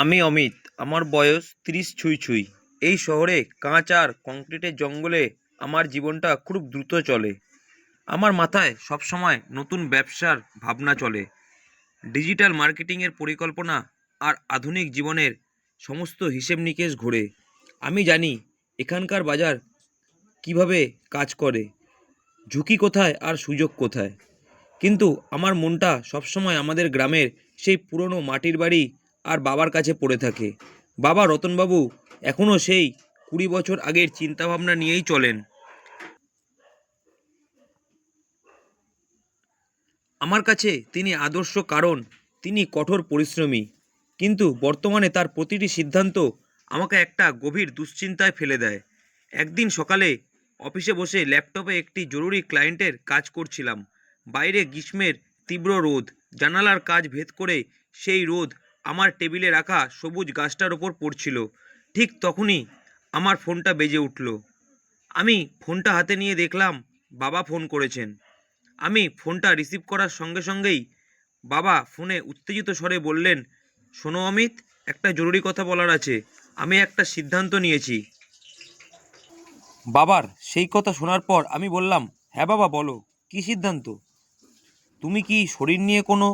আমি অমিত। আমার বয়স ৩০ ছুঁই ছুঁই। এই শহরে কাঁচ আর কংক্রিটের জঙ্গলে আমার জীবনটা খুব দ্রুত চলে। আমার মাথায় সবসময় নতুন ব্যবসার ভাবনা চলে, ডিজিটাল মার্কেটিংয়ের পরিকল্পনা আর আধুনিক জীবনের সমস্ত হিসেব নিকেশ ঘোরে। আমি জানি এখানকার বাজার কিভাবে কাজ করে, ঝুঁকি কোথায় আর সুযোগ কোথায়। কিন্তু আমার মনটা সবসময় আমাদের গ্রামের সেই পুরনো মাটির বাড়ি আর বাবার কাছে পড়ে থাকে। বাবা রতনবাবু এখনও সেই ২০ বছর আগের চিন্তাভাবনা নিয়েই চলেন। আমার কাছে তিনি আদর্শ, কারণ তিনি কঠোর পরিশ্রমী, কিন্তু বর্তমানে তার প্রতিটি সিদ্ধান্ত আমাকে একটা গভীর দুশ্চিন্তায় ফেলে দেয়। একদিন সকালে অফিসে বসে ল্যাপটপে একটি জরুরি ক্লায়েন্টের কাজ করছিলাম। বাইরে গ্রীষ্মের তীব্র রোদ জানালার কাচ ভেদ করে সেই রোদ আমার টেবিলে রাখা সবুজ গাছটার ওপর পড়ছিল। ঠিক তখনই আমার ফোনটা বেজে উঠল। আমি ফোনটা হাতে নিয়ে দেখলাম বাবা ফোন করেছেন। আমি ফোনটা রিসিভ করার সঙ্গে সঙ্গেই বাবা ফোনে উত্তেজিত স্বরে বললেন, শোনো অমিত, একটা জরুরি কথা বলার আছে। আমি একটা সিদ্ধান্ত নিয়েছি। বাবার সেই কথা শোনার পর আমি বললাম, হ্যাঁ বাবা বলো, কী সিদ্ধান্ত? তুমি কি শরীর নিয়ে কোনো?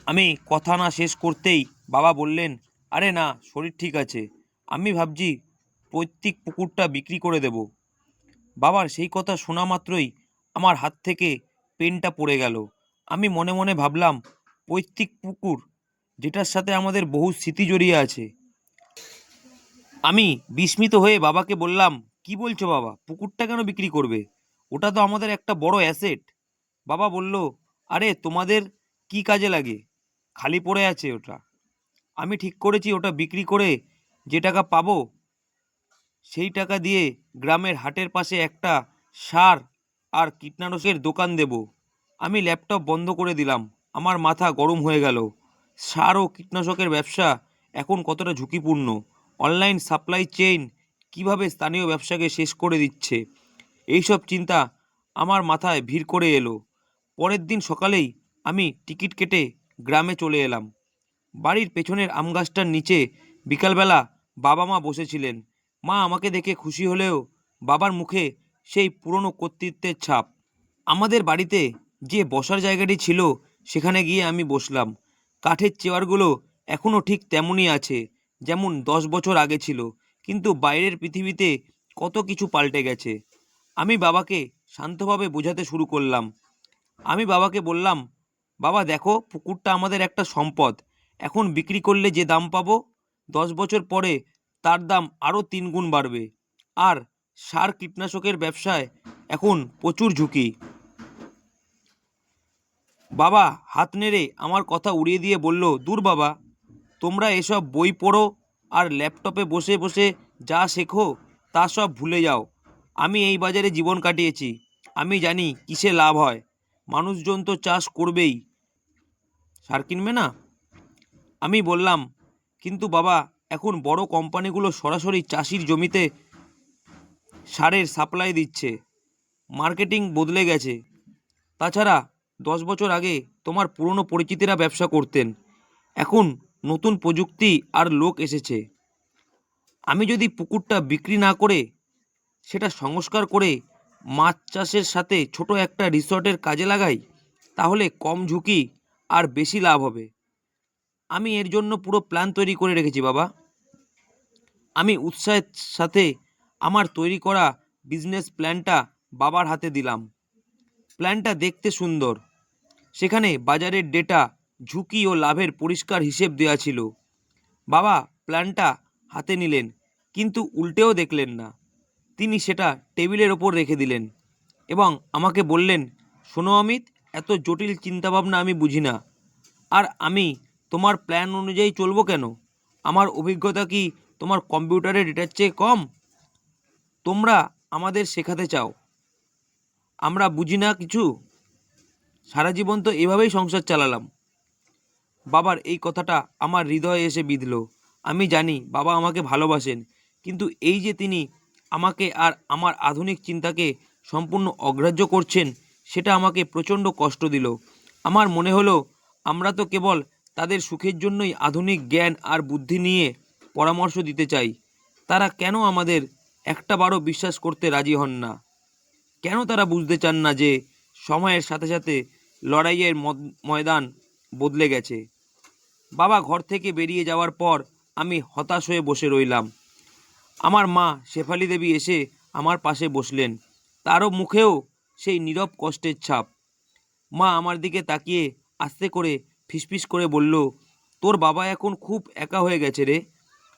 আমি কথা না শেষ করতেই বাবা বললেন, আরে না, শরীর ঠিক আছে। আমি ভাবছি পৈতৃক পুকুরটা বিক্রি করে দেব। বাবার সেই কথা শোনা মাত্রই আমার হাত থেকে পেনটা পড়ে গেল। আমি মনে মনে ভাবলাম, পৈতৃক পুকুর, যেটার সাথে আমাদের বহু স্মৃতি জড়িয়ে আছে। আমি বিস্মিত হয়ে বাবাকে বললাম, কি বলছো বাবা, পুকুরটা কেন বিক্রি করবে? ওটা তো আমাদের একটা বড় অ্যাসেট। বাবা বলল, আরে তোমাদের কি কাজে লাগে? খালি পড়ে আছে ওটা। আমি ঠিক করেছি ওটা বিক্রি করে যে টাকা পাবো সেই টাকা দিয়ে গ্রামের হাটের পাশে একটা সার আর কীটনাশকের দোকান দেব। আমি ল্যাপটপ বন্ধ করে দিলাম। আমার মাথা গরম হয়ে গেল। সার ও কীটনাশকের ব্যবসা এখন কতটা ঝুঁকিপূর্ণ। অনলাইন সাপ্লাই চেইন কিভাবে স্থানীয় ব্যবসাকে শেষ করে দিচ্ছে, এইসব চিন্তা আমার মাথায় ভিড় করে এলো। পরের দিন সকালেই আমি টিকিট কেটে গ্রামে চলে এলাম। বাড়ির পেছনের আম গাছটার নিচে বিকালবেলা বাবা মা বসেছিলেন। মা আমাকে দেখে খুশি হলেও বাবার মুখে সেই পুরনো কর্তৃত্বের ছাপ। আমাদের বাড়িতে যে বসার জায়গাটি ছিল সেখানে গিয়ে আমি বসলাম। কাঠের চেয়ারগুলো এখনও ঠিক তেমনই আছে, যেমন 10 বছর আগে ছিল, কিন্তু বাইরের পৃথিবীতে কত কিছু পাল্টে গেছে। আমি বাবাকে শান্তভাবে বোঝাতে শুরু করলাম। আমি বাবাকে বললাম, বাবা দেখো, পুকুরটা আমাদের একটা সম্পদ। এখন বিক্রি করলে যে দাম পাবো, 10 বছর পরে তার দাম আরও 3 গুণ বাড়বে। আর সার কীটনাশকের ব্যবসায় এখন প্রচুর ঝুঁকি। বাবা হাত নেড়ে আমার কথা উড়িয়ে দিয়ে বলল, দূর বাবা, তোমরা এসব বই পড়ো আর ল্যাপটপে বসে বসে যা শেখো তা সব ভুলে যাও। আমি এই বাজারে জীবন কাটিয়েছি, আমি জানি কিসে লাভ হয়। মানুষজন তো চাষ করবেই, সার কিনবে না। আমি বললাম, কিন্তু বাবা, এখন বড় কোম্পানিগুলো সরাসরি চাষির জমিতে সারের সাপ্লাই দিচ্ছে। মার্কেটিং বদলে গেছে। তাছাড়া 10 বছর আগে তোমার পুরনো পরিচিতিরা ব্যবসা করতেন, এখন নতুন প্রযুক্তি আর লোক এসেছে। আমি যদি পুকুরটা বিক্রি না করে সেটা সংস্কার করে মাছ চাষের সাথে ছোট একটা রিসর্টের কাজে লাগাই, তাহলে কম ঝুঁকি আর বেশি লাভ হবে। আমি এর জন্য পুরো প্ল্যান তৈরি করে রেখেছি বাবা। আমি উৎসাহের সাথে আমার তৈরি করা বিজনেস প্ল্যানটা বাবার হাতে দিলাম। প্ল্যানটা দেখতে সুন্দর, সেখানে বাজারের ডেটা, ঝুঁকি ও লাভের পরিষ্কার হিসেব দেওয়া ছিল। বাবা প্ল্যানটা হাতে নিলেন, কিন্তু উল্টেও দেখলেন না। তিনি সেটা টেবিলের ওপর রেখে দিলেন এবং আমাকে বললেন, শোনো অমিত, এত জটিল চিন্তাভাবনা আমি বুঝি না। আর আমি তোমার প্ল্যান অনুযায়ী চলবো কেন? আমার অভিজ্ঞতা কি তোমার কম্পিউটারের ডেটার চেয়ে কম? তোমরা আমাদের শেখাতে চাও আমরা বুঝি না কিছু? সারা জীবন তো এভাবেই সংসার চালালাম। বাবার এই কথাটা আমার হৃদয়ে এসে বিঁধল। আমি জানি বাবা আমাকে ভালোবাসেন, কিন্তু এই যে তিনি আমাকে আর আমার আধুনিক চিন্তাকে সম্পূর্ণ অগ্রাহ্য করছেন, সেটা আমাকে প্রচণ্ড কষ্ট দিল। আমার মনে হলো আমরা তো কেবল তাদের সুখের জন্যই আধুনিক জ্ঞান আর বুদ্ধি নিয়ে পরামর্শ দিতে চাই। তারা কেন আমাদের একটা বারও বিশ্বাস করতে রাজি হন না? কেন তারা বুঝতে চান না যে সময়ের সাথে সাথে লড়াইয়ের ময়দান বদলে গেছে? বাবা ঘর থেকে বেরিয়ে যাওয়ার পর আমি হতাশ হয়ে বসে রইলাম। আমার মা শেফালি দেবী এসে আমার পাশে বসলেন। তারও মুখেও সেই নীরব কষ্টের ছাপ। মা আমার দিকে তাকিয়ে আস্তে করে ফিসফিস করে বলল, তোর বাবা এখন খুব একা হয়ে গেছে রে।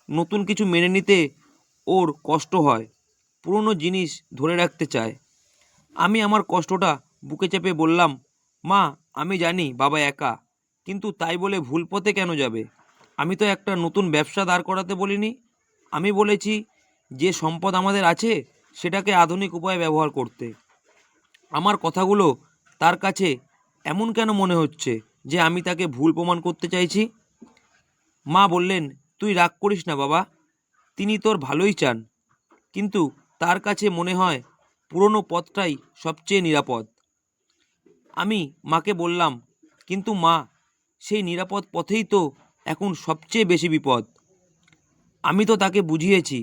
নতুন কিছু মেনে নিতে ওর কষ্ট হয়, পুরনো জিনিস ধরে রাখতে চায়। আমি আমার কষ্টটা বুকে চেপে বললাম, মা আমি জানি বাবা একা, কিন্তু তাই বলে ভুল পথে কেন যাবে? আমি তো একটা নতুন ব্যবসা দাঁড় করাতে বলিনি। আমি বলেছি যে সম্পদ আমাদের আছে সেটাকে আধুনিক উপায়ে ব্যবহার করতে। আমার কথাগুলো তার কাছে এমন কেন মনে হচ্ছে যে আমি তাকে ভুল প্রমাণ করতে চাইছি? মা বললেন, তুই রাগ করিস না বাবা, তিনি তোর ভালোই চান, কিন্তু তার কাছে মনে হয় পুরনো পথটাই সবচেয়ে নিরাপদ। আমি মাকে বললাম, কিন্তু মা, সেই নিরাপদ পথেই তো এখন সবচেয়ে বেশি বিপদ। আমি তো তাকে বুঝিয়েছি,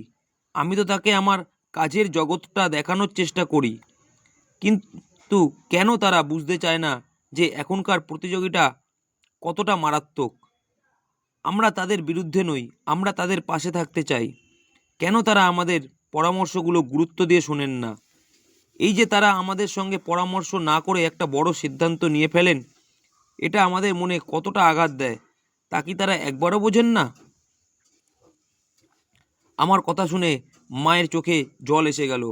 আমি তো তাকে আমার কাজের জগৎটা দেখানোর চেষ্টা করি, কিন্তু কেন তারা বুঝতে চায় না যে এখনকার প্রতিযোগিতা কতটা মারাত্মক? আমরা তাদের বিরুদ্ধে নই, আমরা তাদের পাশে থাকতে চাই। কেন তারা আমাদের পরামর্শগুলো গুরুত্ব দিয়ে শোনেন না? এই যে তারা আমাদের সঙ্গে পরামর্শ না করে একটা বড় সিদ্ধান্ত নিয়ে ফেলেন, এটা আমাদের মনে কতটা আঘাত দেয় তা কি তারা একবারও বোঝেন না? আমার কথা শুনে মায়ের চোখে জল এসে গেল।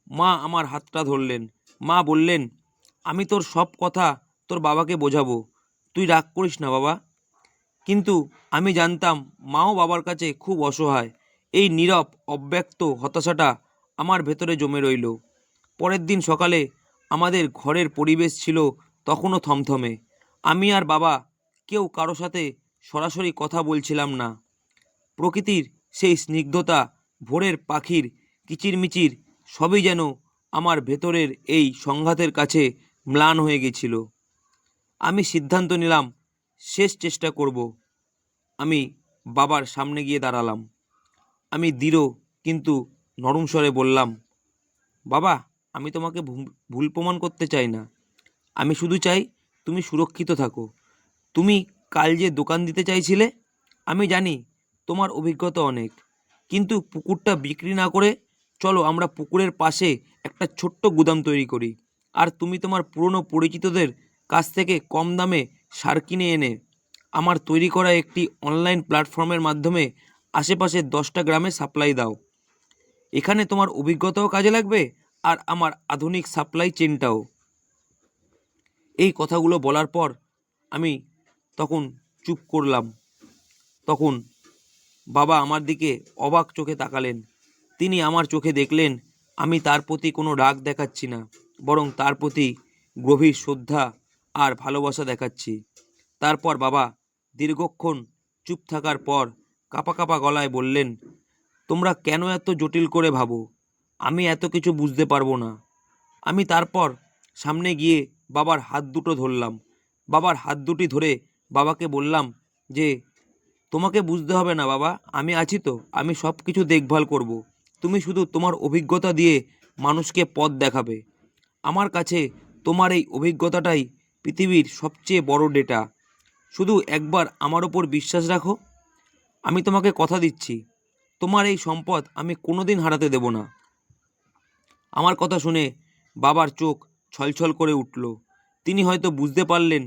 মা আমার হাতটা ধরলেন। মা বললেন, আমি তোর সব কথা তোর বাবাকে বোঝাবো, তুই রাগ করিস না বাবা। কিন্তু আমি জানতাম মাও বাবার কাছে খুব অসহায়। এই নীরব অব্যক্ত হতাশাটা আমার ভেতরে জমে রইল। পরের দিন সকালে আমাদের ঘরের পরিবেশ ছিল তখনও থমথমে। আমি আর বাবা কেউ কারো সাথে সরাসরি কথা বলছিলাম না। প্রকৃতির সেই স্নিগ্ধতা, ভোরের পাখির কিচিরমিচির সবই যেন আমার ভেতরের এই সংঘাতের কাছে ম্লান হয়ে গেছিল। আমি সিদ্ধান্ত নিলাম, শেষ চেষ্টা করব। আমি বাবার সামনে গিয়ে দাঁড়ালাম। আমি দৃঢ় কিন্তু নরম স্বরে বললাম, বাবা, আমি তোমাকে ভুল প্রমাণ করতে চাই না। আমি শুধু চাই তুমি সুরক্ষিত থাকো। তুমি কাল যে দোকান দিতে চাইছিলে, আমি জানি তোমার অভিজ্ঞতা অনেক, কিন্তু পুকুরটা বিক্রি না করে চলো আমরা পুকুরের পাশে একটা ছোট্ট গুদাম তৈরি করি। আর তুমি তোমার পুরনো পরিচিতদের কাছ থেকে কম দামে সার কিনে এনে আমার তৈরি করা একটি অনলাইন প্ল্যাটফর্মের মাধ্যমে আশেপাশের 10টা গ্রামে সাপ্লাই দাও। এখানে তোমার অভিজ্ঞতাও কাজে লাগবে আর আমার আধুনিক সাপ্লাই চেনটাও। এই কথাগুলো বলার পর আমি তখন চুপ করলাম। তখন বাবা আমার দিকে অবাক চোখে তাকালেন। তিনি আমার চোখে দেখলেন আমি তার প্রতি কোনো রাগ দেখাচ্ছি না, বরং তার প্রতি গভীর শ্রদ্ধা আর ভালোবাসা দেখাচ্ছি। তারপর বাবা দীর্ঘক্ষণ চুপ থাকার পর কাঁপা কাঁপা গলায় বললেন, তোমরা কেন এত জটিল করে ভাবো? আমি এত কিছু বুঝতে পারবো না। আমি তারপর সামনে গিয়ে বাবার হাত দুটো ধরলাম। বাবার হাত দুটি ধরে বাবাকে বললাম যে, তোমাকে বুঝতে হবে না বাবা, আমি আছি তো, আমি সব কিছু দেখভাল করব। তুমি শুধু তোমার অভিজ্ঞতা দিয়ে মানুষকে পথ দেখাবে। আমার কাছে তোমার এই অভিজ্ঞতাটাই পৃথিবীর সবচেয়ে বড় ডেটা। শুধু একবার আমার ওপর বিশ্বাস রাখো। আমি তোমাকে কথা দিচ্ছি, তোমার এই সম্পদ আমি কোনোদিন হারাতে দেব না। আমার কথা শুনে বাবার চোখ ছলছল করে উঠল। তিনি হয়তো বুঝতে পারলেন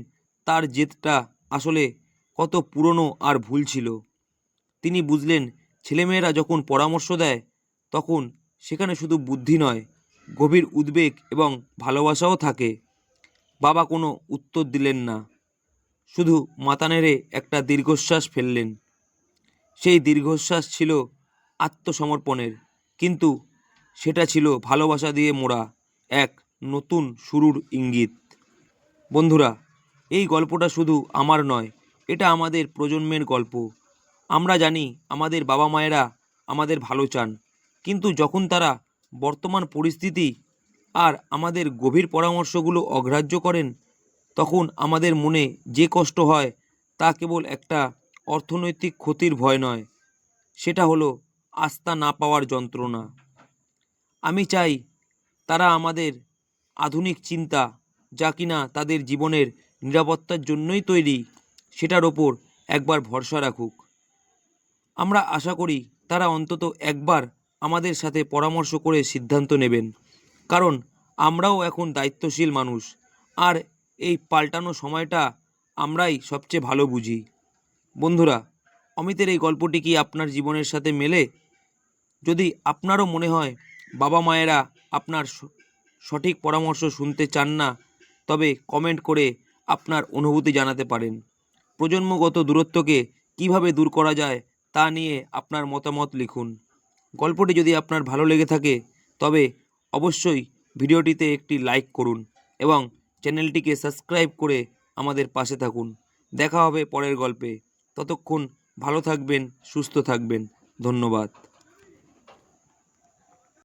তার জেদটা আসলে কত পুরনো আর ভুল ছিল। তিনি বুঝলেন ছেলেমেয়েরা যখন পরামর্শ দেয় তখন সেখানে শুধু বুদ্ধি নয়, গভীর উদ্বেগ এবং ভালোবাসাও থাকে। বাবা কোনো উত্তর দিলেন না, শুধু মাথা নেড়ে একটা দীর্ঘশ্বাস ফেললেন। সেই দীর্ঘশ্বাস ছিল আত্মসমর্পণের, কিন্তু সেটা ছিল ভালোবাসা দিয়ে মোড়া এক নতুন শুরুর ইঙ্গিত। বন্ধুরা, এই গল্পটা শুধু আমার নয়, এটা আমাদের প্রজন্মের গল্প। আমরা জানি আমাদের বাবা মায়েরা আমাদের ভালো চান, কিন্তু যখন তারা বর্তমান পরিস্থিতি আর আমাদের গভীর পরামর্শগুলো অগ্রাহ্য করেন, তখন আমাদের মনে যে কষ্ট হয় তা কেবল একটা অর্থনৈতিক ক্ষতির ভয় নয়, সেটা হলো আস্থা না পাওয়ার যন্ত্রণা। আমি চাই তারা আমাদের আধুনিক চিন্তা, যা কিনা তাদের জীবনের নিরাপত্তার জন্যই তৈরি, সেটার ওপর একবার ভরসা রাখুক। আমরা আশা করি তারা অন্তত একবার আমাদের সাথে পরামর্শ করে সিদ্ধান্ত নেবেন, কারণ আমরাও এখন দায়িত্বশীল মানুষ, আর এই পাল্টানো সময়টা আমরাই সবচেয়ে ভালো বুঝি। বন্ধুরা, অমিতের এই গল্পটি কি আপনার জীবনের সাথে মেলে? যদি আপনারও মনে হয় বাবা মায়েরা আপনার সঠিক পরামর্শ শুনতে চান না, তবে কমেন্ট করে আপনার অনুভূতি জানাতে পারেন। প্রজন্মগত দূরত্বকে কিভাবে দূর করা যায় তা নিয়ে আপনার মতামত লিখুন। গল্পটি যদি আপনার ভালো লেগে থাকে তবে অবশ্যই ভিডিওটিতে একটি লাইক করুন এবং চ্যানেলটিকে সাবস্ক্রাইব করে আমাদের পাশে থাকুন। দেখা হবে পরের গল্পে। ততক্ষণ ভালো থাকবেন, সুস্থ থাকবেন। ধন্যবাদ।